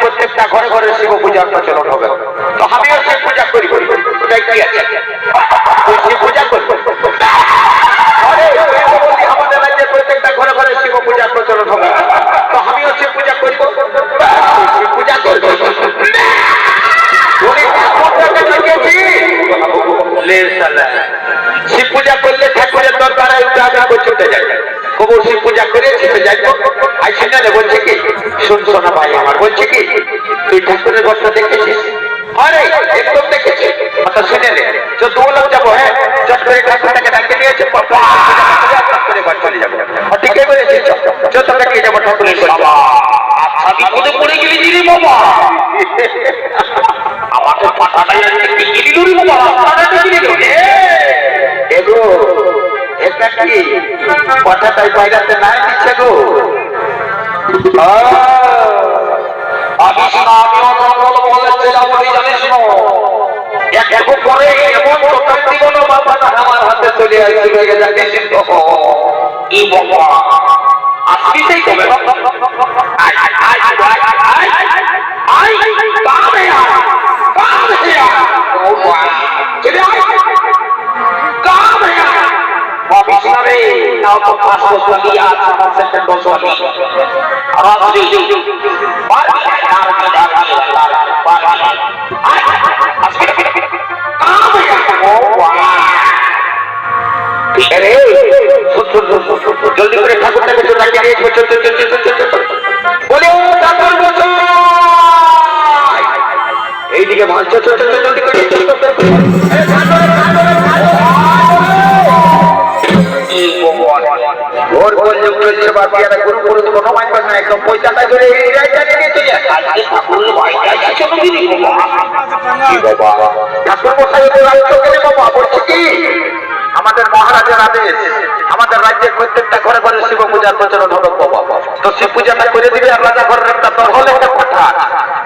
প্রত্যেকটা ঘরে ঘরে শিব পূজার প্রচলন হবে। তো আমিও শিব পূজা করি, ওটাই কি আছে শিব পূজা করি। আমাদের রাজ্যের প্রত্যেকটা ঘরে ঘরে শিব পূজার প্রচলন হবে। তো আমিও শিব পূজা করি, শিব পূজা করবো। শিব পূজা করলে ঠাকুরের দরকারে ছুটে যায়। কবর শিব পূজা করে ছুটে যাই। আইসিনালে বলছে কি, শুন শোনা ভাই আমার, বলছে কি তুই ঠাকুরের ঘরটা দেখেছিস? আরে একদম দেখেছি। শুনে নে, যত লোক যাবো, হ্যাঁ চট করে ঠাকুরটাকে ডাকে নিয়েছে করে ঘর চলে যাবো। ঠিকই বলেছিস, যত ডাকে যাবো ঠাকুরের ঘর। আচ্ছা বিপদে পড়ে গেলি দিদি বাবা, আমাকে পাঠাটা গেলি বাবা, এগো এটা কি কথাটাই বাইরাতে নাই দিচ্ছে গো। আমার হাতে চলে আসবে জানিস জলদি করে ঠাকুরটাকে এইদিকে ভাঙ জলদি করে আমাদের মহারাজের আদেশ, আমাদের রাজ্যের প্রত্যেকটা ঘরে ঘরে শিব পূজার প্রচলন হবে। তো শিব পূজাটা করে দিবে আর রাজা ঘরের একটা দর হলে একটা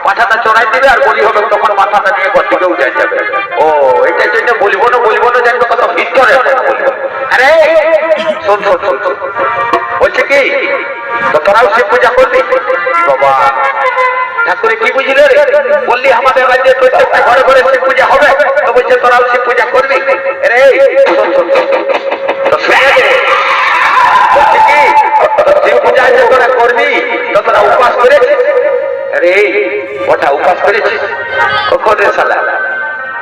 পাঠাটা চড়াই দিবে আর বলি হবে, তখন মাথাটা নিয়ে ঘর থেকে উঠে যাবে। ও এটার জন্য বলবো না জানবো কত ভিতরে। আরে শোন বলছে কি, তো তোরাও শিব পূজা করবি? বাবা ঠাকুরে কি বুঝলে রে? বললি আমাদের রাজ্যের প্রত্যেকটা ঘরে ঘরে শিব পূজা হবে, তো বলছে তোরাও শিব পূজা করবি? রে বলছে কি, শিব পূজা যে তোরা করবি তো তোরা উপাস করেছিস? আরে ওটা উপাস করেছিস কখন রে শালা?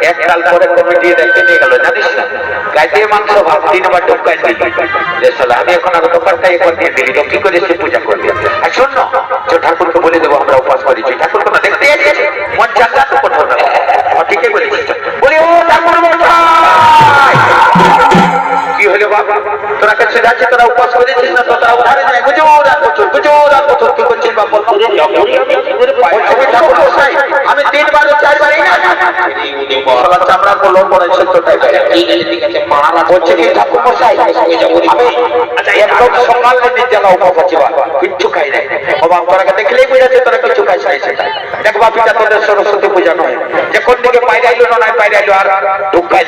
এককাল পরে কমিটি দেখতে নিয়ে গেল, জানিস না, গায়ে দিয়ে মাংস ভাত 3 বার ঢুকাই দিল। আমি এখন আগে দোকানটা একবার দিয়ে দিলি, তো কি করে শিব পূজা করবি? আর শোন না, ঠাকুরকে বলে দেবো আমরা উপাস করেছি। ঠাকুর কোনো দেখতে এসেছে, মন চাঙ্গা তো কোথাও না। ঠিকই বলেছিস, বলি ও ঠাকুর মশাই কি হলো বাবা, তোরা কাছে যাচ্ছে, তোরা উপাস করেছিস না? তোরা উধারে যায় গুজরাট বছর কি করছিস বাবা? ঠাকুর মশাই আমি 3 বার 4 বারই না চামড়া গুলো পড়েছে তো তাই বলছে কি ঠাকুর মশাই আমি একদম সকাল নির্জলা উপাস আছি, কিচ্ছু খাই নাই বাবা। বাবা তোরাকে দেখলেই বুঝাচ্ছে তোরা কিছু খাইছ নাই সেটা দেখ বাপিটা তোদের সরস্বতী পূজা নয় যে কোন দিকে বাইরে আইলো না বাইরে আইলো আর ঢুকাই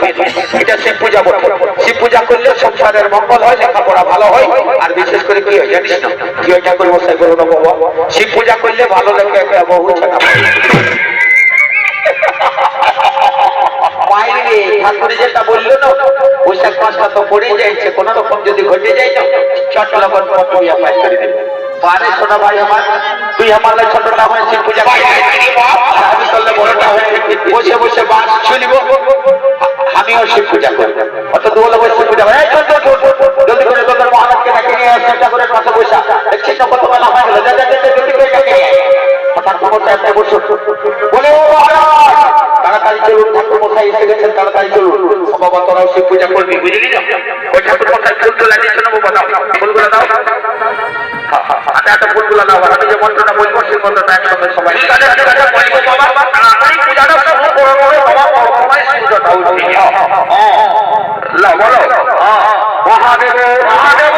এটা শিব পূজা বলে শিব পূজা করলে সংসারের মঙ্গল হয় লেখাপড়া ভালো হয় আর বিশেষ করে কি হয় জানিস না কি হয় ঠাকুর মশাই বলো না বাবা শিব পূজা করলে ভালো লেখা একটা বহু ছাড়া বাইরে ঠাকুর যেটা বললো না বৈশাখ মাসটা তো পড়েই যাইছে কোন রকম যদি ঘটে যায় না চট লগন পড়িয়া পাই করে দেবে বারে ছোট ভাই আমার তুই আমার ছোটটা হয় শিব পূজা আমি করলে বড়টা হয়ে বসে বসে বাস শুনিব আমিও শিব পূজা করি অত দোলে বসে পূজা করে জলদি করে তোদের মহারাজকে ডাকে নিয়ে চেষ্টা করে পাশে বসা দেখছিস না কত বেলা হয়ে গেল জলদি করে ডাকে নিয়ে ঠাকুর মশাই আপনি বসুন বলে তাড়াতাড়ি চলুন ঠাকুর মশাই এসে গেছেন তাড়াতাড়ি চলুন বাবা তোরাও শিব পূজা করবি বুঝলি না ওই ঠাকুর মশাই ফুলগুলা দিয়েছে না বাবা দাও ফুলগুলা দাও ফুলগুলা দাও আমি যে মন্ত্রটা বলবো সেই মন্ত্রটা একসঙ্গে সবাই বলবো বাবা তাড়াতাড়ি পূজাটা শুরু করবো বাবা সবাই সূর্যটা উঠবে লা বলো মহাদেব মহাদেব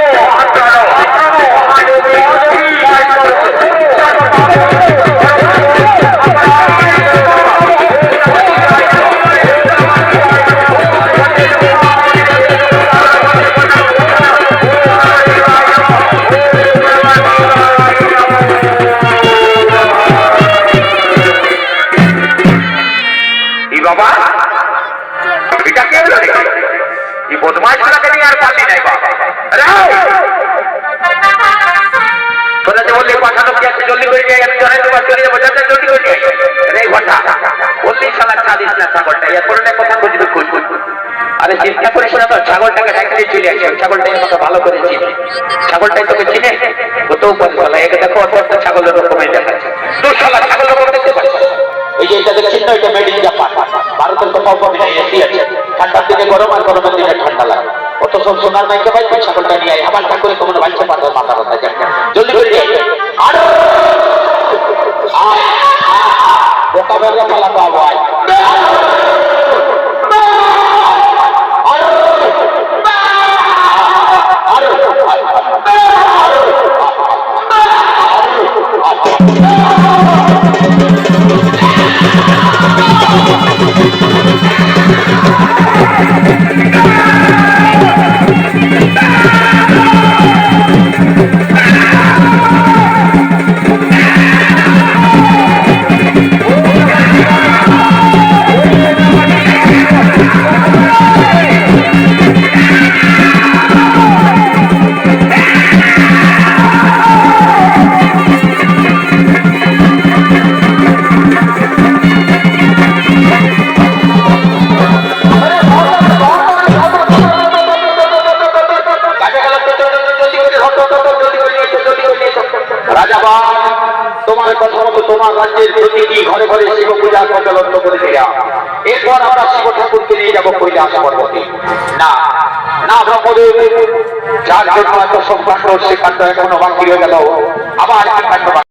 আরে চিন্তা করিস না তো ছাগলটাকে ডাকলে চলে আসে ছাগলটাই আমাকে ভালো করে চিনে ছাগলটাই তোকে চিনে কোথাও বলা একে দেখো অত ছাগলের রকমের দেখাচ্ছে তোর শালা ছাগল রকম দেখতে পাচ্ছ এই যে এটা দেখছিস না এটা মেড ইন জাপান ভারতের কোথাও কমে নেই এসি আছে ঠান্ডার দিনে গরম আর গরমের দিনে ঠান্ডা লাগে অত সব সোনার নাইকে ভাই তুই ছাগলটা নিয়ে আয় আমার ঠাকুরে তোমার বাচ্চা পাঠার মাথা কথা যাচ্ছে জলদি করে যাই আর বোকা বেলা পালা পাবো আয় তোমার রাজ্যের প্রতিটি ঘরে ঘরে শিব পূজা প্রচলন করে দিলাম এরপর আমরা শিব ঠাকুরকে নিয়ে যাবো কৈলাস পর্বতে না না ব্রহ্মদেব যার জন্য এত সংখ্যান্ত সে কাণ্ড এখনো বাকি রয়ে গেল আবার